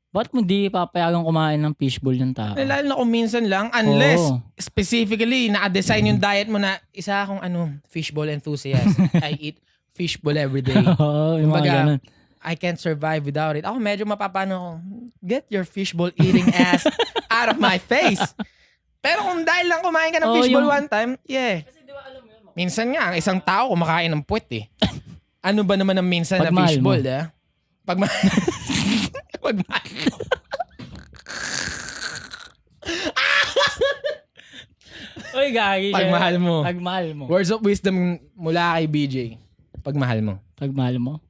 ba't mo di papayagan kumain ng fishball yung tao? Lalo na kung minsan lang, unless specifically, naka-design yung diet mo na isa akong fishball enthusiast. I eat fishball every day. Yung mga ganun. I can't survive without it. Ako medyo mapapano ko, get your fishball eating ass out of my face. Pero kung dahil lang kumain ka ng fishball one time, Kasi diba, alam mo yun, minsan nga, ang isang tao kumakain ng puwet eh. Ano ba naman ang minsan na fishball, Pagmahal. Uy, gagi. Pagmahal mo. Pagmahal mo. Words of wisdom mula kay BJ. Pagmahal mo. Pagmahal mo.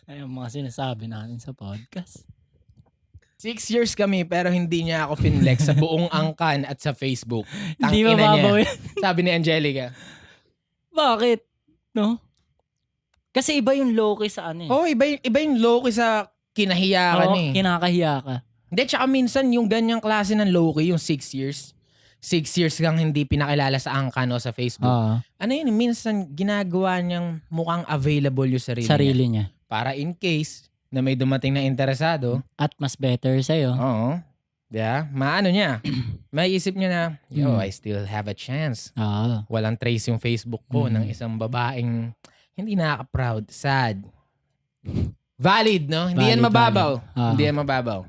Ay, ang mga sinasabi natin sa podcast. 6 years kami pero hindi niya ako finlex sa buong angkan at sa Facebook. Hindi Tangina mababaw niya. yan. Sabi ni Angelica. Bakit? No? Kasi iba yung low-key sa ano eh. Oh, iba yung low-key sa kinahiya ka Oo, ni. kinakahiya ka. Hindi, tsaka minsan yung ganyang klase ng low-key, yung 6 years. 6 years kang hindi pinakilala sa angkan o sa Facebook. Ano yun, minsan ginagawa niyang mukhang available yung sarili niya. niya. Para in case na may dumating na interesado. At mas better sa'yo. Oo. Yeah, maano niya. May isip niya na, I still have a chance. Oo. Walang trace yung Facebook ko ng isang babaeng hindi nakaka-proud. Sad. Valid, no? Hindi Valid, yan mababaw. valid. Hindi yan mababaw.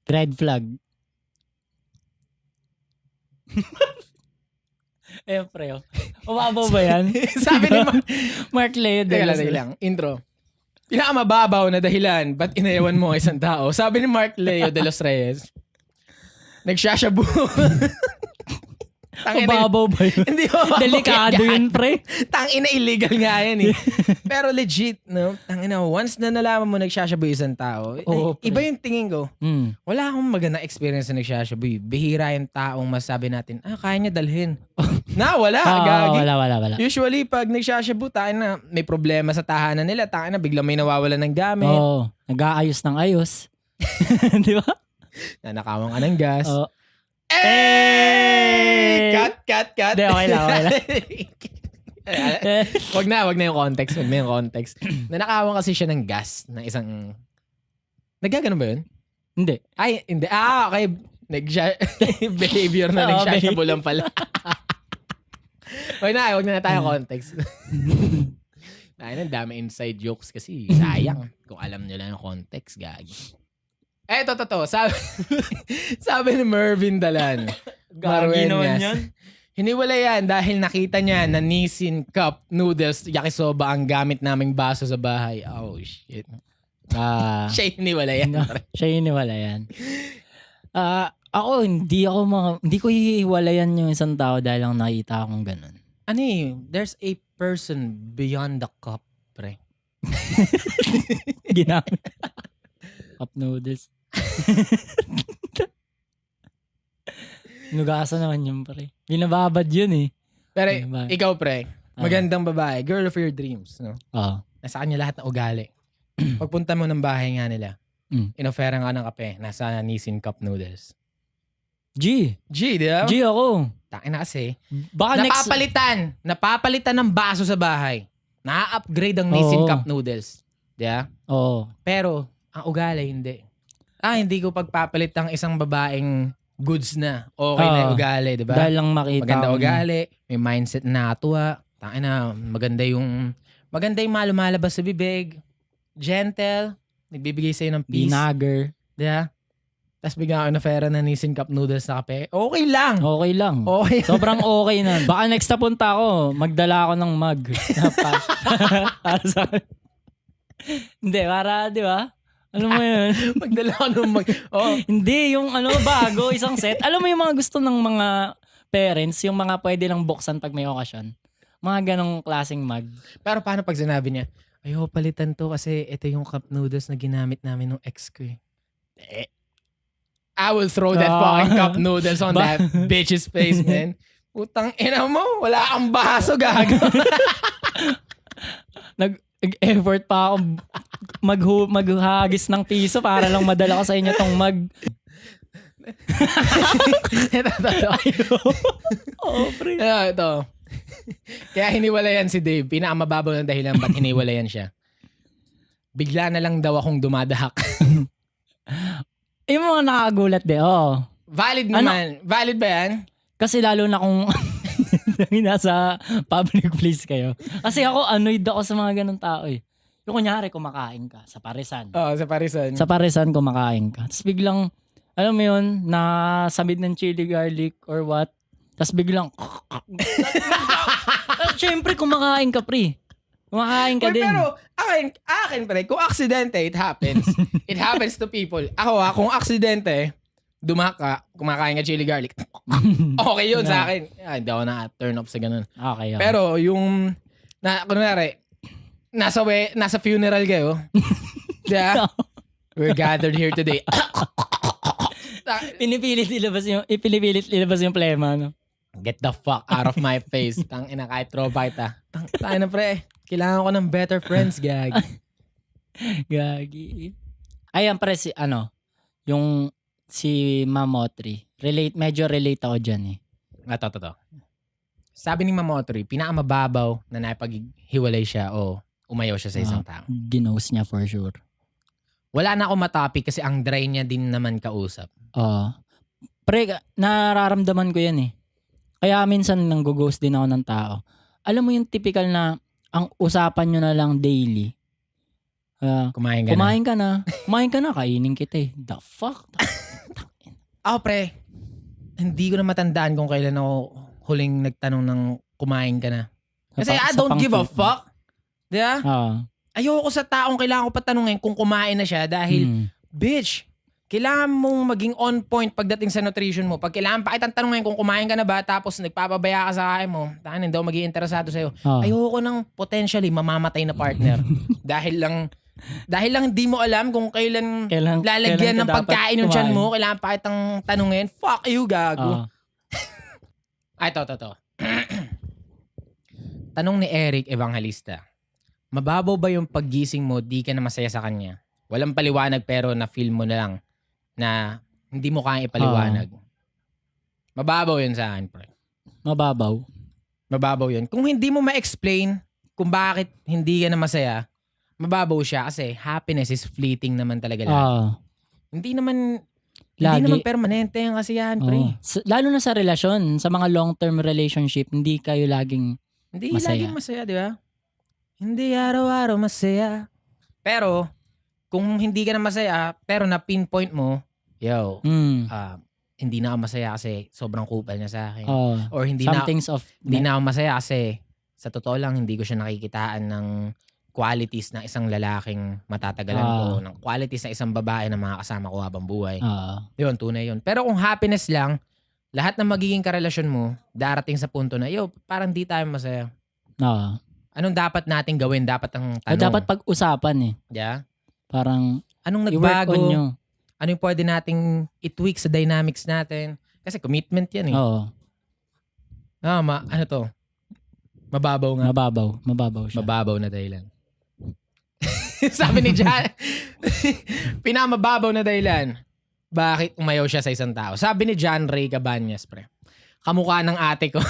Red flag. Eh, pre. Umabaw ba yan? Sabi ni Mark Leo de Teka Los lang. Intro. Pinakamababaw na dahilan ba't inayawan mo ang isang tao? Sabi ni Mark Leo de los Reyes. Nagsyashabu. Umabaw ba yun? Hindi mababaw. Delikado yun, pre. Tangina illegal nga yan eh. Pero legit, no? Tangina, once na nalaman mo nagsyashabu isang tao, Oo, iba yung tingin ko. Wala akong magandang experience na nagsyashabu. Bihira yung taong masabi natin, kaya niya dalhin. Wala. Gagi. Wala. Usually, pag nagsyashabu, na may problema sa tahanan nila. Na biglang may nawawala ng gamit. Oo. Nag-aayos ng ayos. Di ba? Nanakawang ka ng gas. Oo. Cut. Hindi, okay lang. Wag na yung context. Nanakawan kasi siya ng gas ng isang... Nagaganon ba yun? Hindi. Ay, hindi. Okay. Behavior na nagsashabu lang pala. Wag na tayo context. Ang dami inside jokes kasi. Sayang. Kung alam nyo lang yung context, gagi. Totoo. Sabi ni Mervin Dalan. Gagi naman yan. Hiniwala yan dahil nakita niya na Nissin Cup Noodles Yakisoba ang gamit naming baso sa bahay. Oh, shit. Siya hiniwala yan. Siya hiniwala yan. Ako, hindi ko hihiwalayan yung isang tao dahil lang nakita akong ganun. There's a person beyond the cup, pre. Ginamit. Cup noodles. Nugasan naman yun, pre. Binababad yun eh. Pero ikaw, pre, magandang babae, girl of your dreams, no? Oo. Nasa kanya lahat ng ugali. Pagpunta mo ng bahay nga nila, inofferan ka ng kape, nasa Nissin Cup Noodles. G, di ba? G ako. Takin na kasi. Baka Napapalitan ng baso sa bahay. Na-upgrade ang Nissin Cup Noodles. Di ba? Oo. Pero, ang ugali, hindi. Hindi ko pagpapalit ang isang babaeng goods na. Okay na yung ugali, di ba? Dahil lang makita. Maganda ugali, may mindset na natuwa. Takin na, maganda yung lumalabas sa bibig. Gentle, nagbibigay sa'yo ng peace. Binager. Di ba? Tapos bigyan ako na pera na Nissin Cup Noodles na kape. Okay lang. Okay lang. Sobrang okay na. Baka next na punta ako, magdala ako ng mug. Para sa... Hindi, para, di ba? Alam mo yun? Magdala ako ng mug. Hindi, yung bago, isang set. Alam mo yung mga gusto ng mga parents, yung mga pwede lang buksan pag may okasyon. Mga ganong klaseng mug. Pero paano pag sinabi niya, ayaw palitan to kasi ito yung cup noodles na ginamit namin ng ex ko eh. I will throw that fucking cup noodles on that bitch's face, man. Putang ina mo, wala kang baso, gago. Nag-effort pa ako maghagis ng piso para lang madala ko sa inyo tong mug. Pre. Ito. Kaya hiniwalayan si Dave. Pinakamababaw ng dahilan ba't hiniwalayan siya. Bigla na lang daw akong dumadahak. Yung mga nakakagulat Valid naman. Valid ba yan? Kasi lalo na kung nasa public place kayo. Kasi ako, annoyed ako sa mga ganun tao eh. Yung kunyari, kumakain ka sa Parisan. Sa Parisan. Sa Parisan, kumakain ka. Tapos biglang, alam mo yun, nasabit ng chili garlic or what. Tapos biglang, syempre kumakain ka, pre. Kumakain ka din. Pero Akin pre, kung aksidente, it happens. It happens to people. Ako kung aksidente, dumaka, kumakain ka chili garlic. Okay yun sa akin. Hindi ako na-turn off sa ganun. Okay. Pero yung, kunwari, nasa funeral kayo. Yeah. We're gathered here today. Pinipilit ilabas yung plema, no? Get the fuck out of my face. Tangina, kahit tropa kita. Tangina pre, kailangan ko ng better friends, gag. Gagi. Ayan pre, yung si Mamotri. Medyo relate ako dyan eh. Ito. Sabi ni Mamotri, pinakamababaw na napaghiwalay siya o umayaw siya sa isang tao. Ginos niya for sure. Wala na ako matapik kasi ang dry niya din naman kausap. Pre, nararamdaman ko yan eh. Kaya minsan nang-ghost din ako ng tao. Alam mo yung typical na ang usapan nyo na lang daily. Kumain ka na. Kumain ka na, kainin kita eh. The fuck? Pre, hindi ko na matandaan kung kailan ako huling nagtanong ng kumain ka na. Kasi I don't give a fuck. Diba? Ayoko sa taong kailangan ko patanungin kung kumain na siya dahil, bitch, kailangan mong maging on point pagdating sa nutrition mo. Pag kailangan pa kitang tanungin kung kumain ka na ba tapos nagpapabaya ka sa kain mo, hindi ako maging interesado sa'yo. Ayoko ng potentially mamamatay na partner. dahil lang hindi mo alam kung kailan lalagyan ng pagkain yung tiyan mo, kailangan pa kitang tanungin. Fuck you, gago. Ito. Tanong ni Eric Evangelista. Mababaw ba yung paggising mo, di ka na masaya sa kanya? Walang paliwanag pero na-feel mo na lang na hindi mo kaya ipaliwanag. Mababaw yun sa akin, pre. Mababaw yun. Kung hindi mo ma-explain kung bakit hindi ka na masaya, mababaw siya kasi happiness is fleeting naman talaga lang. Hindi naman permanente yung kasiyahan, pre. Lalo na sa relasyon, sa mga long-term relationship, hindi kayo laging masaya. Laging masaya, di ba? Hindi araw-araw masaya. Pero, kung hindi ka na masaya, pero na-pinpoint mo, hindi na ako masaya kasi sobrang kupal niya sa akin. Or hindi na ako masaya kasi sa totoo lang, hindi ko siya nakikitaan ng qualities ng isang lalaking matatagalan ko, ng qualities ng isang babae na makakasama ko habang buhay. Yun, tunay yun. Pero kung happiness lang, lahat ng magiging karelasyon mo, darating sa punto na, parang di tayo masaya. Anong dapat nating gawin? Dapat ang tanong. Dapat pag-usapan eh. Yeah? Parang, anong nagbago? Ano yung pwede nating i-tweak sa dynamics natin? Kasi commitment yan eh. Ano to? Mababaw nga. Mababaw siya. Mababaw na dahilan. Sabi ni Jan, pinamababaw na dahilan. Bakit umayaw siya sa isang tao? Sabi ni John Ray Cabañas, pre. Kamukha ng ate ko.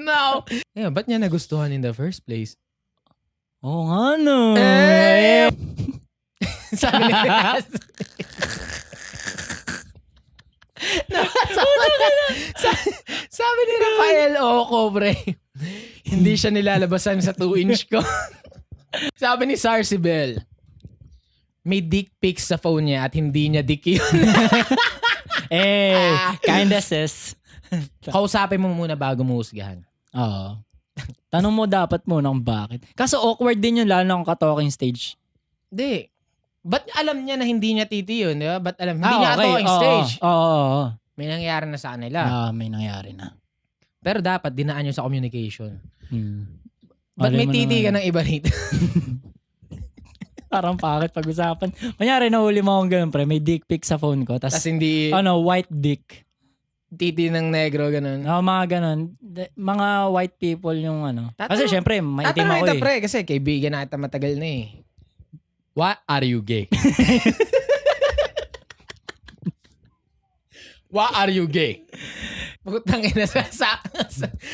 No. Ba't niya nagustuhan in the first place? Oo nga no. Sabi ni sabi ni Rafael Oco, pre. Hindi siya nilalabasan sa 2-inch ko. Sabi ni Sarsibel, may dick pics sa phone niya at hindi niya dick yun. Kinda sis. Kausapin mo muna bago mo husgahan. Tanong mo dapat muna kung bakit. Kaso awkward din yun, lalo na kung ka-talking stage. Hindi. Ba't alam niya na hindi niya titi yun? Di ba? Ba't alam? Hindi niya talking stage. May nangyari na sa kanila. May nangyari na. Pero dapat dinaan nyo sa communication. Ba't may titi ka ng iba rito? Parang bakit pag-usapan. Kunyari, nahuli mo akong ganun, pre. May dick pic sa phone ko. Tas hindi... white dick. Titi ng negro, ganun. Mga ganun. Mga white people yung Kasi syempre, maitim ako eh. Pre, kasi kaibigan na kita matagal na eh. What are you gay? What are you gay? Putang ina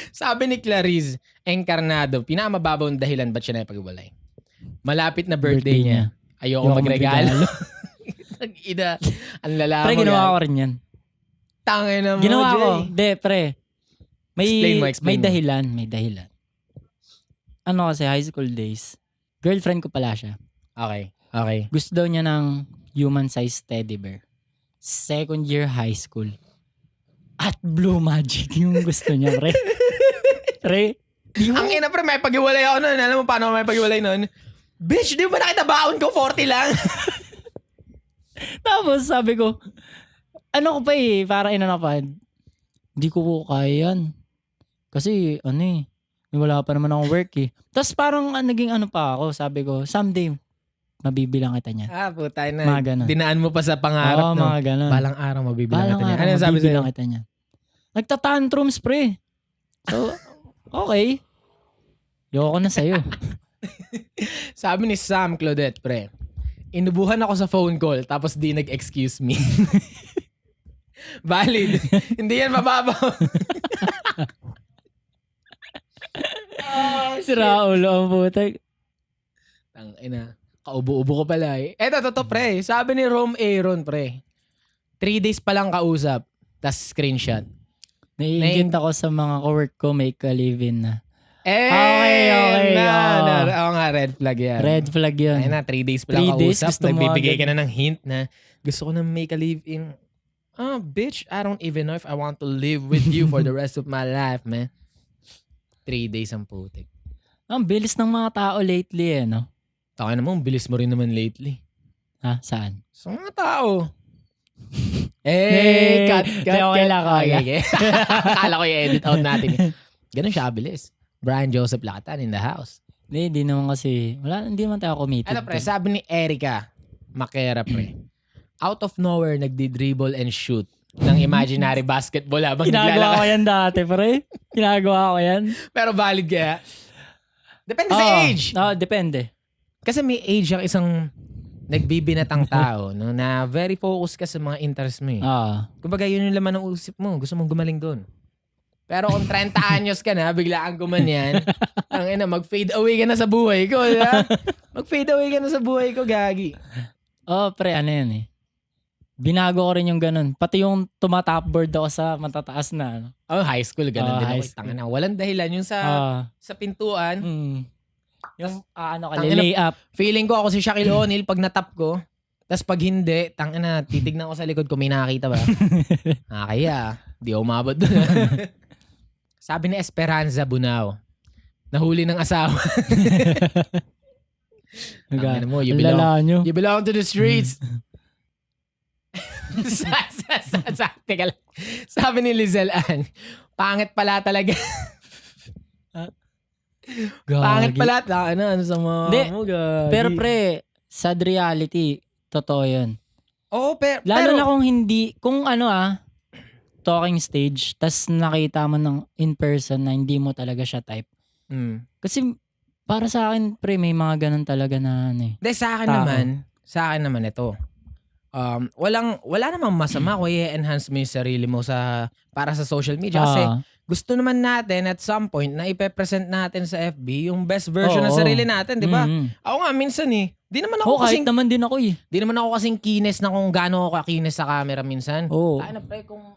sabi ni Clarice Encarnado, pinakamababaw ng dahilan ba't siya napag-iwalay? Malapit na birthday niya. Ayoko magregalo. Nag-ina. Ang lala mo. Pre, ginawa ko rin yan. Tangin na mo, ginawa Jay. ko. De, pre. May Explain may dahilan. Kasi high school days. Girlfriend ko pala siya. Okay. Gusto daw niya ng human-sized teddy bear. Second year high school. At Blue Magic yung gusto niya, pre. Pre, Ang ina pre, may pag-iwalay ako nun. Alam mo paano ako may pag-iwalay nun? Bitch, di mo ba nakita baon ko? 40 lang. Tapos sabi ko, ano ko pa parang inanapad. Hindi ko kaya yan. Kasi wala pa naman akong work Tapos parang naging pa ako, sabi ko, someday, mabibilang kita niyan. Putay na. Mga ganun. Dinaan mo pa sa pangarap. Oo, mga ganun. Balang araw mabibilang kita niyan. Ano sabi sa'yo? Mabibilang kita niyan. Nagtatantrums, pre. So, okay. Yoko na sa'yo. Sabi ni Sam Claudette, pre, inubuhan ako sa phone call tapos di nag-excuse me. Valid. Hindi yan mababaw. Sira ulo ang putay. Tangina. Kaubo-ubo ko pala Eto, totoo pre. Sabi ni Rome Aaron, pre. 3 days pa lang kausap. Tas screenshot. Naiingit ako sa mga co-work ko, make a live-in na. Okay. Oo. Oo nga, red flag yan. Red flag yun. Ayun na, 3 days pa lang 3 days, kausap. gusto mo Nagbibigay agad. ka na ng hint na gusto ko na make a live-in. Bitch, I don't even know if I want to live with you for the rest of my life, man. 3 days ang putik. Ang bilis ng mga tao lately no? Taka naman, bilis mo rin naman lately. Ha? Saan? Sa mga tao. Cut. Okay lang. Okay. Akala ko i-edit out natin. Ganun siya kabilis. Brian Joseph Lakatan in the house. Hindi naman kasi, hindi naman tayo committed. Ano pre, sabi ni Erica Makera pre, out of nowhere nagdi-dribble and shoot ng imaginary basketball habang Ginagawa ko naglalakad. yan dati, pre. Ginagawa ko yan. Pero valid kaya. Depende sa age. Depende. Kasi may age ang isang nagbibinatang tao no, na very focused ka sa mga interest mo Kumbaga yun yung laman ng usip mo. Gusto mong gumaling doon. Pero kung 30 anyos ka na, bigla kang gumanyan, mag-fade away ka na sa buhay ko. Mag-fade away ka na sa buhay ko, gagi. Pre, yan Binago ko rin yung ganun. Pati yung tumatopboard ako sa matataas na. High school, ganun din high ako. school. Tangina, walang dahilan. Yung sa pintuan, Yung Tangina, lay up. feeling ko ako si Shaquille O'Neal pag natap ko. Tapos pag hindi, tangina, titignan ko sa likod ko, may nakakita ba? Kaya, di ako umabot doon. Sabi ni Esperanza Bunao, nahuli ng asawa. Tangina mo, you belong to the streets. Teka lang. Sabi ni Lizelle Ann, pangit pala talaga. Pangit pala. Ano sa mga mo, gagi. Pero pre, sad reality, totoo yun. Oo, Lalo na kung hindi, talking stage, tas nakita mo ng in person na hindi mo talaga siya type. Kasi para sa akin, pre, may mga ganun talaga na sa akin naman ito. Wala namang masama kung i-enhance mo yung sarili mo para sa social media. Kasi gusto naman natin at some point na ipe-present natin sa FB yung best version ng sarili natin, di ba? Ako nga minsan di naman ako kahit naman din ako Di naman ako kasing kines na kung gaano ako kakinis sa camera minsan. Oo. Kaya na pre kung...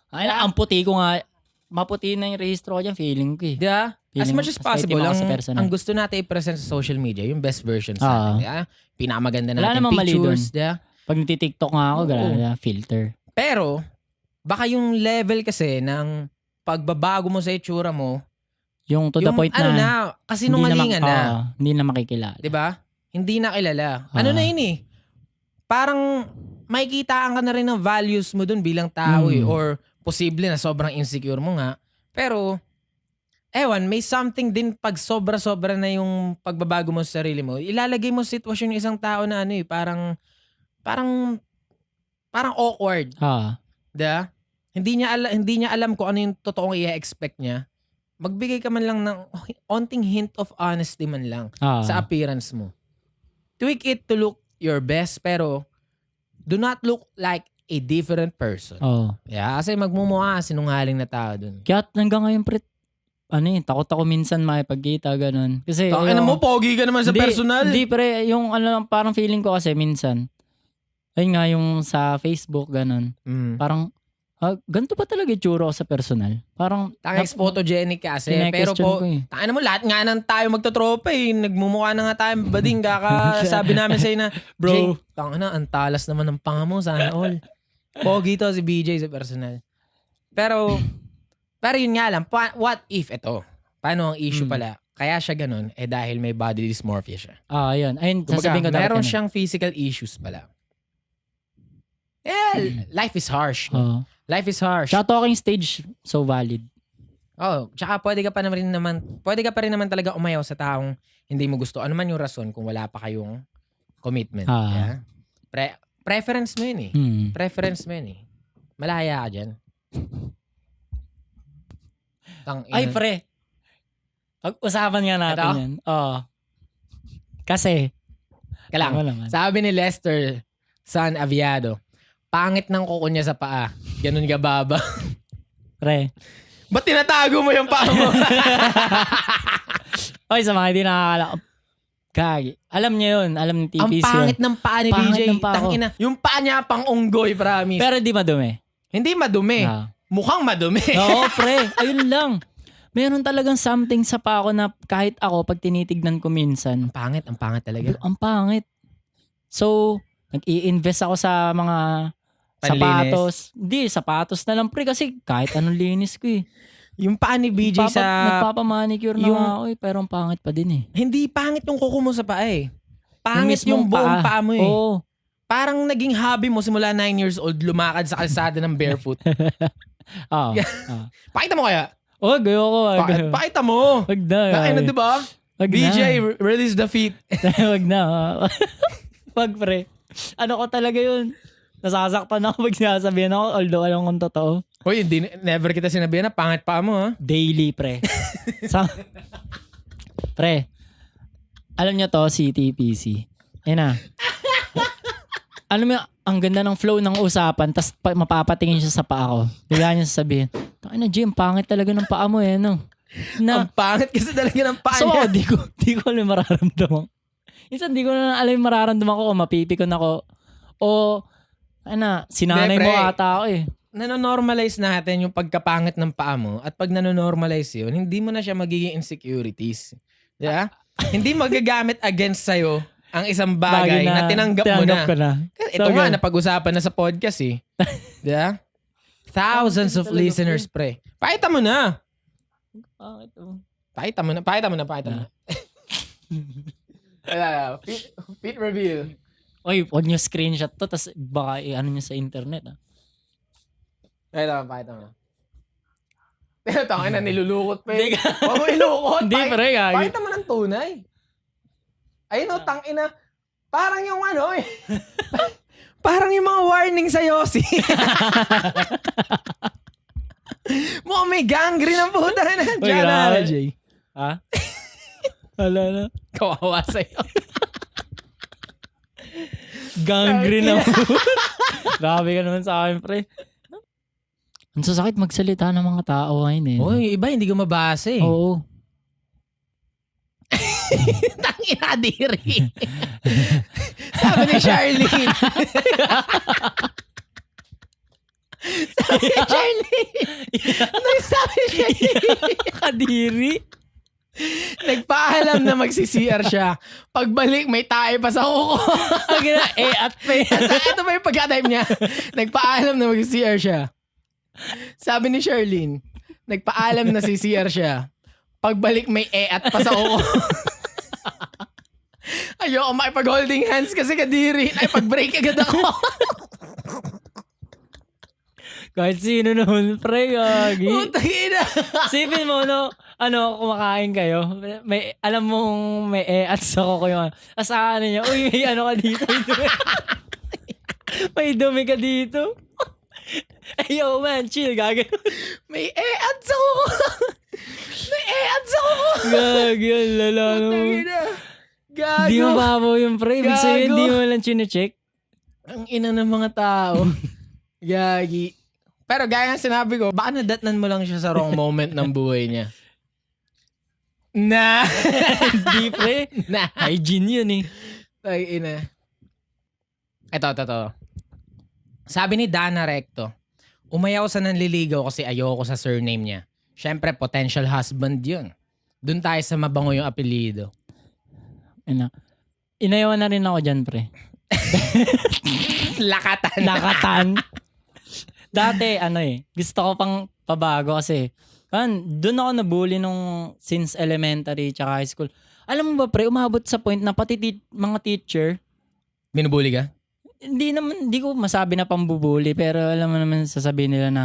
ang puti ko nga, maputi na yung rehistro ko dyan, feeling ko Di ba? As much as possible, ang gusto natin i-present sa social media, yung best version sa atin. Diba? Pinakamaganda natin pictures. Diba? Pag nagtitiktok nga ako, filter. Pero, baka yung level kasi ng pagbabago mo sa itsura mo, yung to the point na, kasi nungalingan na. Hindi na makikilala. Diba? Hindi na kilala. Ano na yun parang makikita ka na rin ng values mo dun bilang tao or posible na sobrang insecure mo nga. Pero, may something din pag sobra-sobra na yung pagbabago mo sa sarili mo. Ilalagay mo sa sitwasyon ng isang tao na parang awkward. Diba? Hindi niya alam kung ano yung totoong i-expect niya. Magbigay ka man lang ng onting hint of honesty man lang sa appearance mo. Tweak it to look your best pero do not look like a different person. Yeah, kasi magmumukha sinungaling na tao dun. Kaya hanggang ngayon, pre, takot ako minsan makipagkita, ganun. Kasi, mo, pogi ka naman sa personal. Hindi, pre, yung parang feeling ko kasi minsan, ayun nga, yung sa Facebook, ganun. Parang, ganito pa talaga itsura ko sa personal? Parang, photogenic kasi. Pero mo, lahat nga nang tayo magtotropa nagmumukha na nga tayo bading sabi namin sa'yo na, bro, ang talas naman ng panga mo, sana all. Pogi to si BJ sa personal. Pero yun nga lang, what if ito? Paano ang issue pala? Kaya siya ganun, dahil may body dysmorphia siya. Ayun. Ayun, Kumbaga, sasabihin ko dapat meron ganun. siyang physical issues pala. Life is harsh. Life is harsh. Tsaka talking stage, so valid. Tsaka pwede ka pa rin naman talaga umayaw sa taong hindi mo gusto. Ano man yung rason kung wala pa kayong commitment. Yeah? Preference mo yun eh. Preference mo yun eh. Malaya ka dyan. Ay, pre. Pag-usapan nga natin yan. Kasi, sabi ni Lester San Aviado, pangit ng kuko niya sa paa. Ganun ka baba. Pre. Ba't tinatago mo yung paa mo? Oy, sa mga hindi nakakala. Kagi. Alam niya yun. Alam ni TPC. Ang pangit ng paa ni Pangit BJ. ng paa ko. Tangina. Yung paa niya pang unggoy, promise. Pero di madumi. Hindi madumi. Mukhang madumi. Oo, pre. Ayun lang. Meron talagang something sa paa ko na kahit ako, pag tinitignan ko minsan. Ang pangit talaga. Ang pangit. So, nag-i-invest ako sa mga Panlinis. sapatos. Hindi, sapatos na lang, pre. Kasi kahit anong linis ko eh. Yung paa ni BJ Nagpapamanicure na nga ako eh, pero ang pangit pa din eh. Hindi pangit yung kuko mo sa paa eh. Pangit yung buong paa mo eh. Oo. Parang naging hobby mo simula 9 years old lumakad sa kalsada ng barefoot. Oo. Pakita mo kaya? Ayoko. Pakita mo. Wag na. Kaya na diba? BJ, release the feet. Wag na. Wag, pre. Ano ko talaga yun? Nasasaktan ako pag sinasabihan ako, although alam kong totoo. Hoy, never kita sinabihan na pangit pa mo ha. Daily, pre. Pre, alam niyo to, si TPC. Yan na. Alam mo, ang ganda ng flow ng usapan, tas mapapatingin siya sa paa ko. Bigla niya sasabihin, na Jim, pangit talaga ng paa mo eh, no? Ang pangit kasi talaga ng paa niya. So, di ko alam mararamdaman. Minsan, di ko na alam mararamdaman ko o mapipikon ako. O, sinanay mo ata ako eh. Nanonormalize natin yung pagkapangit ng paa mo at pag nanonormalize yun, hindi mo na siya magiging insecurities. Yeah? Hindi magagamit against sa'yo ang isang bagay na tinanggap mo na. Ito nga, napag-usapan na sa podcast eh. Yeah? Thousands of listeners, pre. Pakita mo na. Pakita mo na. Feet reveal. Oy, huwag nyo screenshot to, tas baka ano nyo sa internet ah. Pakita mo. Pero tangin na, nilulukot pa eh. Huwag mo ilukot. Hindi, pre. Pakita mo ng tunay. Ayun o, tangina. Parang yung ano eh. Parang yung mga warning sa Yossi. Mukhang may gangrene ang puta na. Diyan na, Jay. Ha? Wala na. Kawawa sa'yo. Gangrene na. Grabe ka naman sa akin, pre. Ang sasakit magsalita ng mga tao ngayon eh. Yung iba hindi ko mabasa eh. Oo. Tangina diri. Sabi ni Charlene. Sabi ni Charlene. Kadiri. Nagpaalam na magsi-CR siya. Pagbalik, may tae pa sa kuko. At pa. Ito pa yung pagka-type niya. Nagpaalam na magsi-CR siya. Sabi ni Charlene, nagpaalam na si CR siya. Pagbalik, may at pa sa kuko. Ayoko makipag-holding hands kasi kadiri. Ay, pag-break agad ako. Kahit sino naman, pre, gagi. Putangina. Sipin mo, kumakain kayo. Alam mong may at sa kuko yung asahan niya. Uy, may ano ka dito. May dumi ka dito. Ay, yo, man, chill, gagawin. May at sa kuko. May at sa kuko. Gagi, ang lala naman. Gago. Di mo babaw yung pre. Ibig sabihin, di mo lang chine-check. Ang ina ng mga tao. Gagi. Pero gaya nga sinabi ko, baka nadatnan mo lang siya sa wrong moment ng buhay niya. Di pre. Hygiene yun eh. Ay, ina. Ito. Sabi ni Dana Recto, umayaw sa nanliligaw kasi ayoko sa surname niya. Siyempre, potential husband yun. Doon tayo sa mabango yung apelido. Inayawan na rin ako dyan, pre. Lakatan. Dati, gusto ko pang pabago kasi Doon ako nabully nung since elementary tsaka high school. Alam mo ba pre, umabot sa point na pati mga teacher, Binubuli ka? hindi ko masabi na pambubuli, pero alam mo naman sasabihin nila na,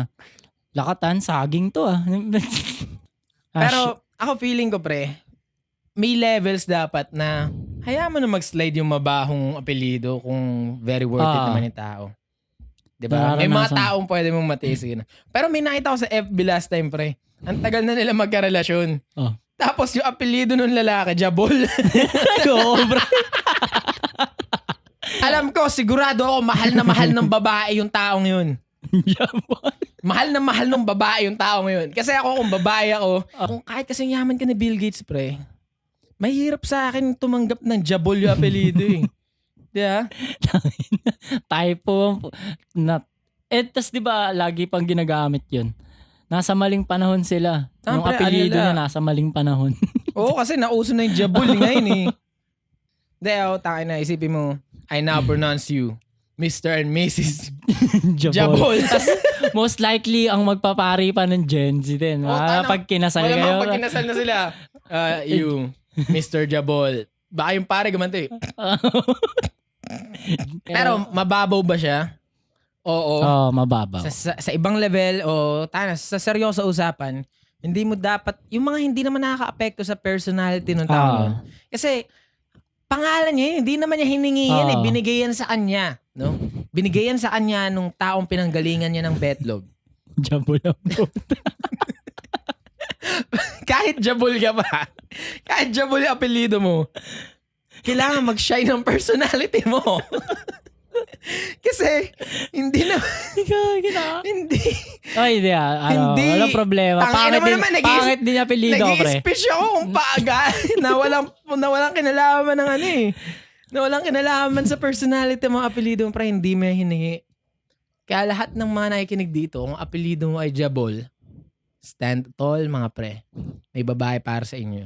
lakatan, saging to ah. Pero ako feeling ko pre, may levels dapat na hayaan mo na mag-slide yung mabahong apelido kung very worth it naman yung tao. Diba? May mga taong pwede mong matiis yun. Pero may nakita ko sa FB last time pre. Ang tagal na nila magkarelasyon. Tapos yung apelido ng lalaki, Jabol. Oo, bro. Alam ko, sigurado ako mahal na mahal ng babae yung taong yun. Jabol. Mahal na mahal ng babae yung taong yun. Kasi ako, kung babae ako, kung kahit kasing yaman ka ni Bill Gates, pre, mahirap sa akin tumanggap ng Jabol yung apelido eh. Diba? Typo. Tas diba, lagi pang ginagamit yun. Nasa maling panahon sila. Yung apelido niya nasa maling panahon. Oo, kasi nauso na yung Jabol ngayon eh. Takin na, isipin mo, I now pronounce you Mr. and Mrs. Jabol. Most likely, ang magpapari pa ng Gen Z din. Pag kinasal kayo. Pag kinasal na sila, you, Mr. Jabol. Baka yung pare gumanto eh. Pero mababaw ba siya? Oo. Mababaw. Sa ibang level, sa seryoso usapan, hindi mo dapat, yung mga hindi naman nakaka-apekto sa personality ng tao nun. Kasi, pangalan niya, hindi naman niya hiningi yan eh. Binigay yan sa kanya. No? Binigay yan sa kanya nung taong pinanggalingan niya ng betlog. Jabol ang Kahit Jabol ka pa, kahit Jabol yung apelido mo, kailangan mag-shine ng personality mo. Kasi, hindi na, hindi. Ay, hindi. Walang problema. Pangit din apelido, pre. Nag-i-speech ako kung paaga na walang kinalaman ng ano eh. Na walang kinalaman sa personality ng mga apelido mo, pre, hindi mo hiningi. Kaya lahat ng mga nakikinig dito, kung apelido mo ay Jabol, stand tall, mga pre. May babae para sa inyo.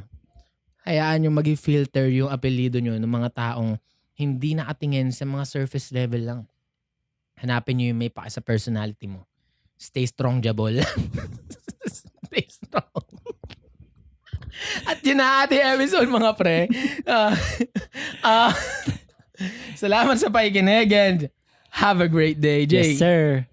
Hayaan nyo mag-filter yung apelido nyo ng mga taong hindi nakatingin sa mga surface level lang. Hanapin nyo yung may paka sa personality mo. Stay strong, Jabol. Stay strong. At yun na ating episode, mga pre. Salamat sa pakikinig and have a great day, Jay. Yes, sir.